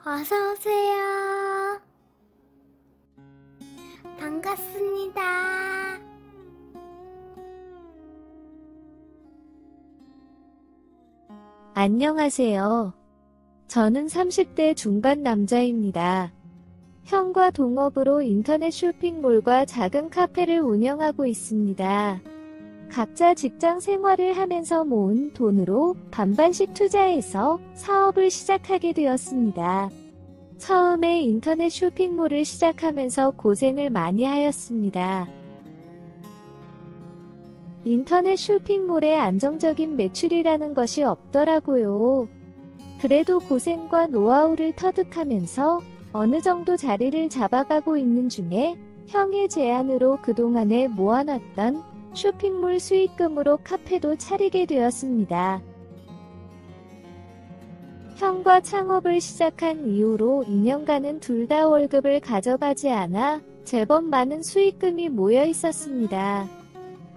어서 오세요. 반갑습니다. 안녕하세요. 저는 30대 중반 남자입니다. 형과 동업으로 인터넷 쇼핑몰과 작은 카페를 운영하고 있습니다. 각자 직장 생활을 하면서 모은 돈으로 반반씩 투자해서 사업을 시작하게 되었습니다. 처음에 인터넷 쇼핑몰을 시작하면서 고생을 많이 하였습니다. 인터넷 쇼핑몰에 안정적인 매출이라는 것이 없더라고요. 그래도 고생과 노하우를 터득하면서 어느 정도 자리를 잡아가고 있는 중에 형의 제안으로 그동안에 모아놨던 쇼핑몰 수익금으로 카페도 차리게 되었습니다. 형과 창업을 시작한 이후로 2년간은 둘 다 월급을 가져가지 않아 제법 많은 수익금이 모여 있었습니다.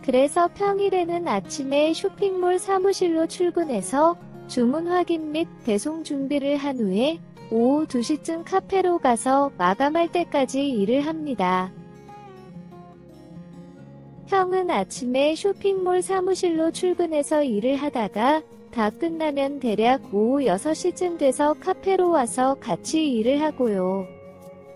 그래서 평일에는 아침에 쇼핑몰 사무실로 출근해서 주문 확인 및 배송 준비를 한 후에 오후 2시쯤 카페로 가서 마감할 때까지 일을 합니다. 형은 아침에 쇼핑몰 사무실로 출근해서 일을 하다가 다 끝나면 대략 오후 6시쯤 돼서 카페로 와서 같이 일을 하고요.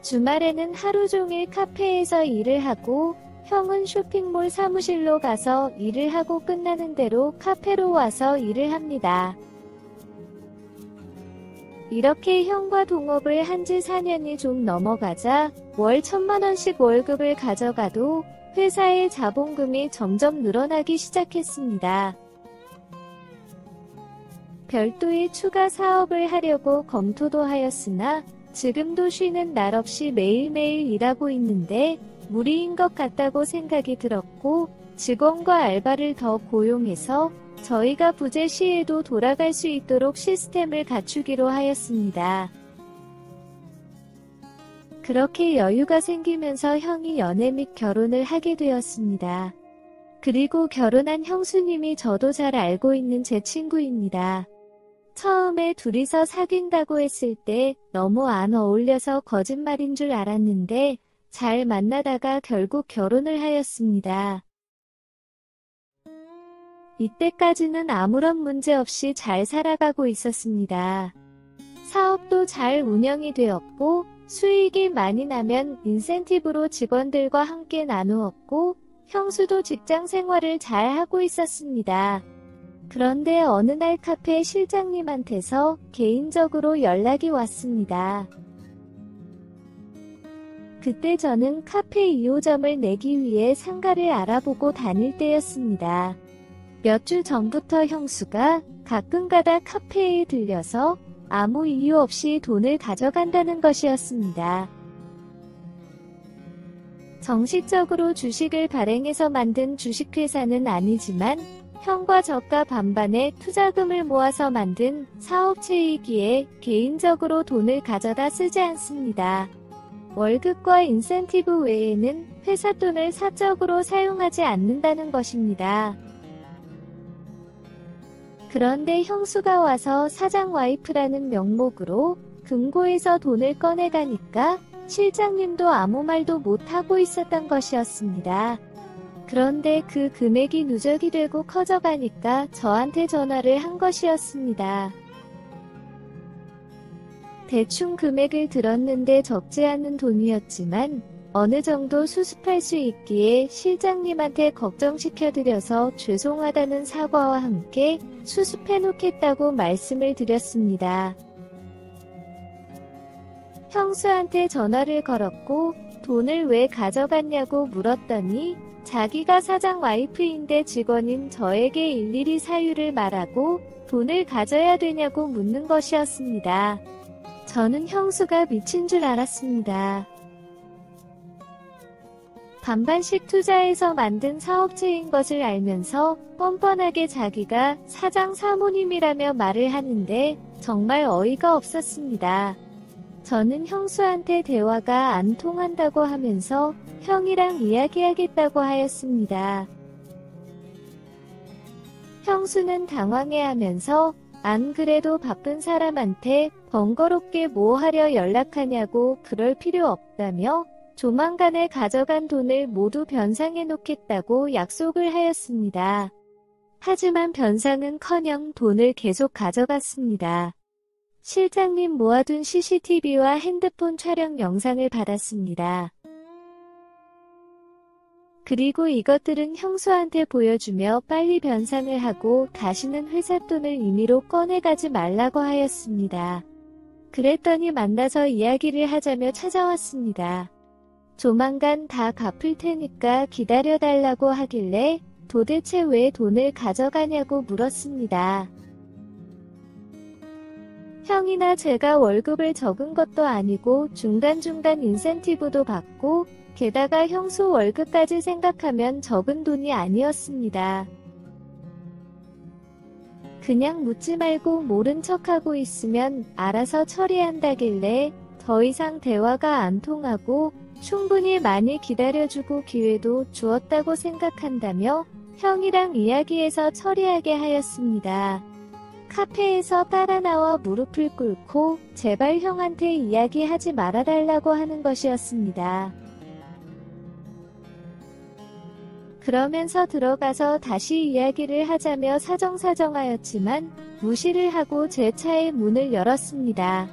주말에는 하루 종일 카페에서 일을 하고 형은 쇼핑몰 사무실로 가서 일을 하고 끝나는 대로 카페로 와서 일을 합니다. 이렇게 형과 동업을 한 지 4년이 좀 넘어가자 월 1,000만원씩 월급을 가져가도 회사의 자본금이 점점 늘어나기 시작했습니다. 별도의 추가 사업을 하려고 검토도 하였으나 지금도 쉬는 날 없이 매일매일 일하고 있는데 무리인 것 같다고 생각이 들었고 직원과 알바를 더 고용해서 저희가 부재 시에도 돌아갈 수 있도록 시스템을 갖추기로 하였습니다. 그렇게 여유가 생기면서 형이 연애 및 결혼을 하게 되었습니다. 그리고 결혼한 형수님이 저도 잘 알고 있는 제 친구입니다. 처음에 둘이서 사귄다고 했을 때 너무 안 어울려서 거짓말인 줄 알았는데 잘 만나다가 결국 결혼을 하였습니다. 이때까지는 아무런 문제 없이 잘 살아가고 있었습니다. 사업도 잘 운영이 되었고 수익이 많이 나면 인센티브로 직원들과 함께 나누었고 형수도 직장 생활을 잘 하고 있었습니다. 그런데 어느 날 카페 실장님한테서 개인적으로 연락이 왔습니다. 그때 저는 카페 2호점을 내기 위해 상가를 알아보고 다닐 때였습니다. 몇 주 전부터 형수가 가끔가다 카페에 들려서 아무 이유 없이 돈을 가져간다는 것이었습니다. 정식적으로 주식을 발행해서 만든 주식회사는 아니지만 형과 저가 반반의 투자금을 모아서 만든 사업체이기에 개인적으로 돈을 가져다 쓰지 않습니다. 월급과 인센티브 외에는 회사 돈을 사적으로 사용하지 않는다는 것입니다. 그런데 형수가 와서 사장 와이프라는 명목으로 금고에서 돈을 꺼내가니까 실장님도 아무 말도 못하고 있었던 것이었습니다. 그런데 그 금액이 누적이 되고 커져가니까 저한테 전화를 한 것이었습니다. 대충 금액을 들었는데 적지 않은 돈이었지만 어느 정도 수습할 수 있기에 실장님한테 걱정시켜드려서 죄송하다는 사과와 함께 수습해놓겠다고 말씀을 드렸습니다. 형수한테 전화를 걸었고 돈을 왜 가져갔냐고 물었더니 자기가 사장 와이프인데 직원인 저에게 일일이 사유를 말하고 돈을 가져야 되냐고 묻는 것이었습니다. 저는 형수가 미친 줄 알았습니다. 반반씩 투자해서 만든 사업체인 것을 알면서 뻔뻔하게 자기가 사장 사모님이라며 말을 하는데 정말 어이가 없었습니다. 저는 형수한테 대화가 안 통한다고 하면서 형이랑 이야기하겠다고 하였습니다. 형수는 당황해하면서 안 그래도 바쁜 사람한테 번거롭게 뭐 하려 연락하냐고 그럴 필요 없다며 조만간에 가져간 돈을 모두 변상해 놓겠다고 약속을 하였습니다. 하지만 변상은커녕 돈을 계속 가져갔습니다. 실장님 모아둔 CCTV와 핸드폰 촬영 영상을 받았습니다. 그리고 이것들은 형수한테 보여주며 빨리 변상을 하고 다시는 회사 돈을 임의로 꺼내가지 말라고 하였습니다. 그랬더니 만나서 이야기를 하자며 찾아왔습니다. 조만간 다 갚을 테니까 기다려달라고 하길래 도대체 왜 돈을 가져가냐고 물었습니다. 형이나 제가 월급을 적은 것도 아니고 중간중간 인센티브도 받고 게다가 형수 월급까지 생각하면 적은 돈이 아니었습니다. 그냥 묻지 말고 모른 척하고 있으면 알아서 처리한다길래 더 이상 대화가 안 통하고 충분히 많이 기다려주고 기회도 주었다고 생각한다며 형이랑 이야기해서 처리하게 하였습니다. 카페에서 따라 나와 무릎을 꿇고 제발 형한테 이야기하지 말아달라고 하는 것이었습니다. 그러면서 들어가서 다시 이야기를 하자며 사정사정하였지만 무시를 하고 제 차의 문을 열었습니다.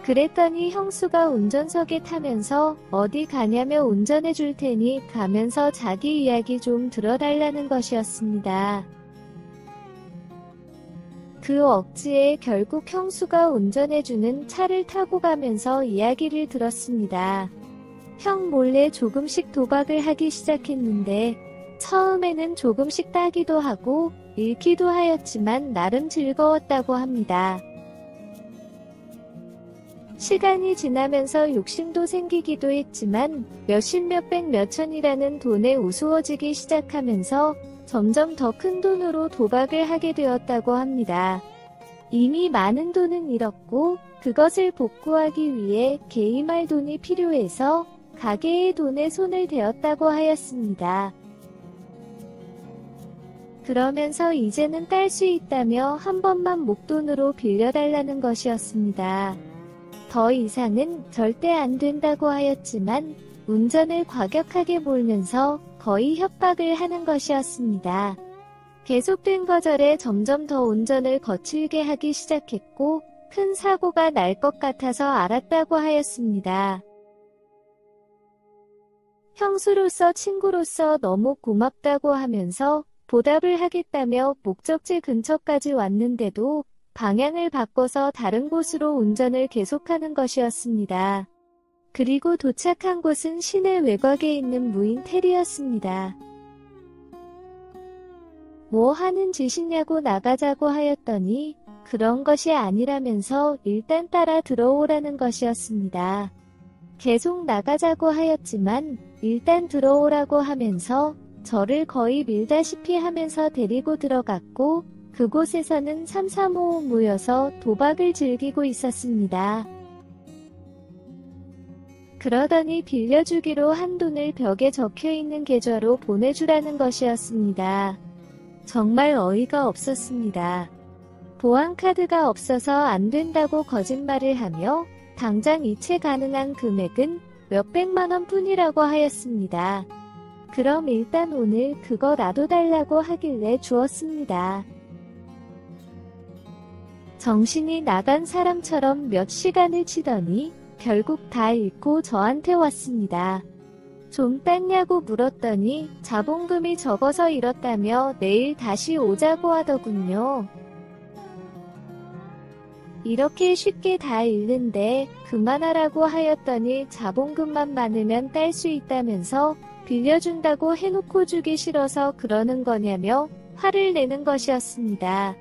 그랬더니 형수가 운전석에 타면서 어디 가냐며 운전해 줄 테니 가면서 자기 이야기 좀 들어달라는 것이었습니다. 그 억지에 결국 형수가 운전해주는 차를 타고 가면서 이야기를 들었습니다. 형 몰래 조금씩 도박을 하기 시작했는데 처음에는 조금씩 따기도 하고 잃기도 하였지만 나름 즐거웠다고 합니다. 시간이 지나면서 욕심도 생기기도 했지만 몇십 몇백 몇천이라는 돈에 우스워지기 시작하면서 점점 더 큰 돈으로 도박을 하게 되었다고 합니다. 이미 많은 돈은 잃었고 그것을 복구하기 위해 개임할 돈이 필요해서 가게의 돈에 손을 대었다고 하였습니다. 그러면서 이제는 딸 수 있다며 한 번만 목돈으로 빌려달라는 것이었습니다. 더 이상은 절대 안 된다고 하였지만 운전을 과격하게 몰면서 거의 협박을 하는 것이었습니다. 계속된 거절에 점점 더 운전을 거칠게 하기 시작했고 큰 사고가 날 것 같아서 알았다고 하였습니다. 형수로서 친구로서 너무 고맙다고 하면서 보답을 하겠다며 목적지 근처까지 왔는데도 방향을 바꿔서 다른 곳으로 운전을 계속하는 것이었습니다. 그리고 도착한 곳은 시내 외곽에 있는 무인텔이었습니다. 뭐 하는 짓이냐고 나가자고 하였더니 그런 것이 아니라면서 일단 따라 들어오라는 것이었습니다. 계속 나가자고 하였지만 일단 들어오라고 하면서 저를 거의 밀다시피 하면서 데리고 들어갔고 그곳에서는 삼삼오오 모여서 도박을 즐기고 있었습니다. 그러더니 빌려주기로 한 돈을 벽에 적혀있는 계좌로 보내주라는 것이었습니다. 정말 어이가 없었습니다. 보안카드가 없어서 안 된다고 거짓말을 하며 당장 이체 가능한 금액은 몇백만 원 뿐이라고 하였습니다. 그럼 일단 오늘 그거 놔둬달라고 하길래 주었습니다. 정신이 나간 사람처럼 몇 시간을 치더니 결국 다 잃고 저한테 왔습니다. 좀 땄냐고 물었더니 자본금이 적어서 잃었다며 내일 다시 오자고 하더군요. 이렇게 쉽게 다 잃는데 그만하라고 하였더니 자본금만 많으면 딸 수 있다면서 빌려준다고 해놓고 주기 싫어서 그러는 거냐며 화를 내는 것이었습니다.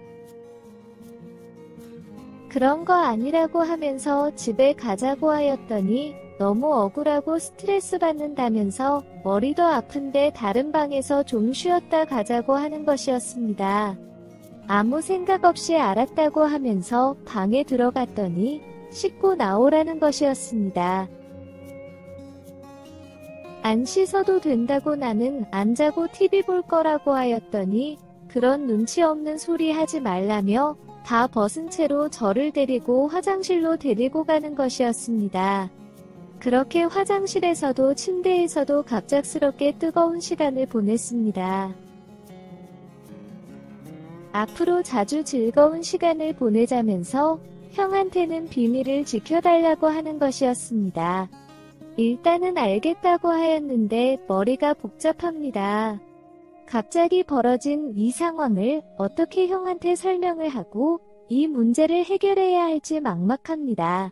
그런 거 아니라고 하면서 집에 가자고 하였더니 너무 억울하고 스트레스 받는다면서 머리도 아픈데 다른 방에서 좀 쉬었다 가자고 하는 것이었습니다. 아무 생각 없이 알았다고 하면서 방에 들어갔더니 씻고 나오라는 것이었습니다. 안 씻어도 된다고 나는 안 자고 TV 볼 거라고 하였더니 그런 눈치 없는 소리 하지 말라며 다 벗은 채로 저를 데리고 화장실로 데리고 가는 것이었습니다. 그렇게 화장실에서도 침대에서도 갑작스럽게 뜨거운 시간을 보냈습니다. 앞으로 자주 즐거운 시간을 보내자면서 형한테는 비밀을 지켜달라고 하는 것이었습니다. 일단은 알겠다고 하였는데 머리가 복잡합니다. 갑자기 벌어진 이 상황을 어떻게 형한테 설명을 하고 이 문제를 해결해야 할지 막막합니다.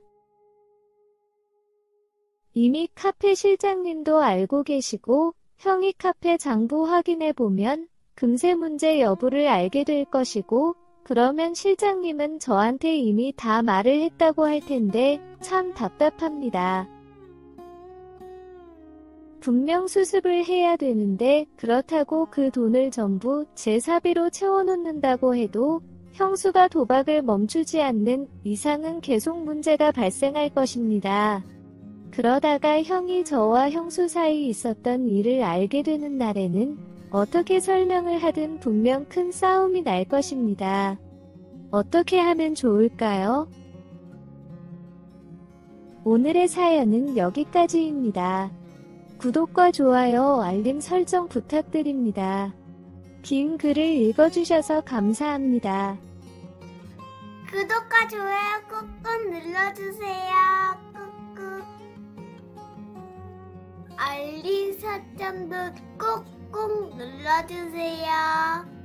이미 카페 실장님도 알고 계시고 형이 카페 장부 확인해보면 금세 문제 여부를 알게 될 것이고 그러면 실장님은 저한테 이미 다 말을 했다고 할 텐데 참 답답합니다. 분명 수습을 해야 되는데 그렇다고 그 돈을 전부 제 사비로 채워놓는다고 해도 형수가 도박을 멈추지 않는 이상은 계속 문제가 발생할 것입니다. 그러다가 형이 저와 형수 사이 있었던 일을 알게 되는 날에는 어떻게 설명을 하든 분명 큰 싸움이 날 것입니다. 어떻게 하면 좋을까요? 오늘의 사연은 여기까지입니다. 구독과 좋아요, 알림 설정 부탁드립니다. 긴 글을 읽어주셔서 감사합니다. 구독과 좋아요 꾹꾹 눌러주세요. 꾹꾹. 알림 설정도 꾹꾹 눌러주세요.